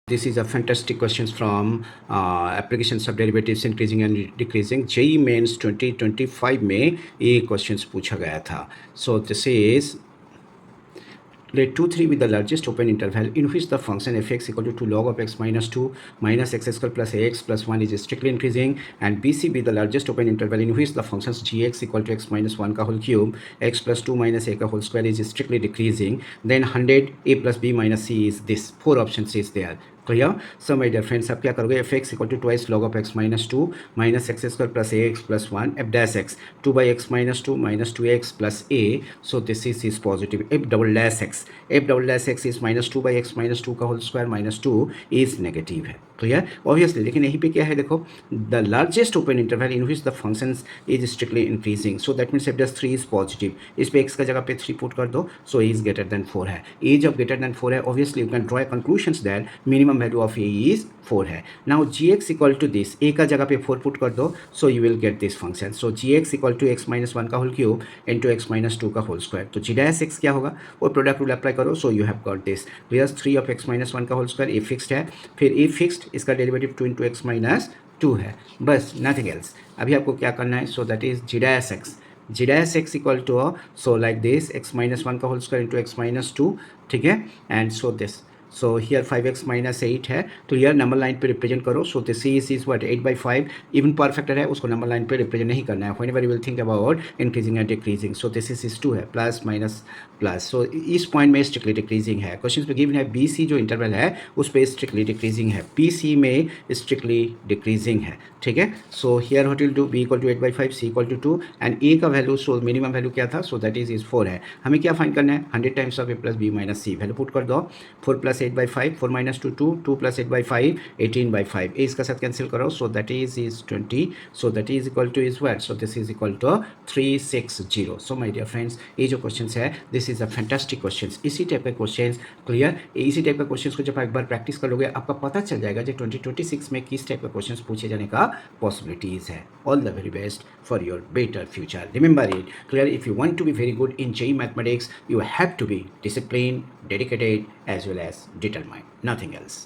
This is a fantastic questions from applications of derivatives increasing and decreasing. JEE Mains 2025 में ये questions पूछा गया था. So this is let 2, 3 with the largest open interval in which the function fx equal to 2 log of x minus 2 minus x square plus ax plus 1 is strictly increasing, and bc be the largest open interval in which the functions gx equal to x minus 1 ka whole cube x plus 2 minus a ka whole square is strictly decreasing. Then 100 a plus b minus c is this. 4 options is there. Clear? So my dear friends, आप क्या करोगे? fx equal to twice log of x minus 2 minus x square plus ax plus 1 f dash x 2 by x minus 2 minus 2x plus a. So this is positive. f double dash x is minus 2 by x minus 2 का whole square minus 2 is negative है. Clear? Obviously. लेकिन यहीं पे क्या है देखो, the largest open interval in which the functions is strictly increasing, so that means F does 3 is positive. इस पे x का जगह पे 3 पुट कर दो, so a is greater than 4 है. ए जब ग्रेटर देन 4 है, obviously you can draw conclusions that minimum value of a is 4 है. Now g x equal to this, a का जगह पे 4 पुट कर दो, so you will get this function. So g x equal to x minus 1 का whole cube into x minus 2 का whole square. तो जी dash x क्या होगा, वो प्रोडक्ट रूल अप्लाई करो, so you have got this. Plus 3 of x minus 1 का whole square, a fixed है. फिर ए फिक्स्ड, इसका डेरिवेटिव 2 इंटू एक्स माइनस 2 है, बस नथिंग एल्स. अभी आपको क्या करना है, so that is g dash x equal to so like this x minus 1 का whole square into x minus 2. ठीक है, and so this. So here 5x minus 8 है, तो हियर नंबर लाइन पे रिप्रेजेंट करो. So this is what 8/5. Even power factor है, उसको number line पे रिप्रेजेंट नहीं करना है. Whenever you will think about increasing and decreasing, so this is 2 है, प्लस माइनस प्लस. सो इस पॉइंट में स्ट्रिक्टली डिक्रीजिंग है. क्वेश्चन पे गिवन है बी सी जो इंटरवल है उस पर स्ट्रिक्टली डिक्रीजिंग है, पी सी में स्ट्रिक्टली डिक्रीजिंग है. ठीक है, so here what will do, b equal to 8/5, c equal to 2 and a का वैल्यू, सो मिनिमम वैल्यू क्या था, सो दैट इज 4 है. हमें क्या फाइंड करना है, 100 times of a plus b minus c. Value put कर दो, 4 प्लस 8/5, 4 माइनस 2 2, 2 प्लस 8/5 18/5. ए इसका साथ कैंसिल करो, so that is 20. So that is equal to is what, so this is equal to 360. So my dear friends, ये जो question है this is a fantastic question. इसी type का क्वेश्चन, क्लियर, इसी type का क्वेश्चन को जब एक बार प्रैक्टिस कर लोगे आपका पता चल जाएगा जो 2026 में किस टाइप का क्वेश्चन पूछे जाने का पॉसिबिलिटीज है. All the very best for your better future. Remember it, clear, if you want to be very good in JEE mathematics, you have to be disciplined, dedicated, as well as determined. Nothing else.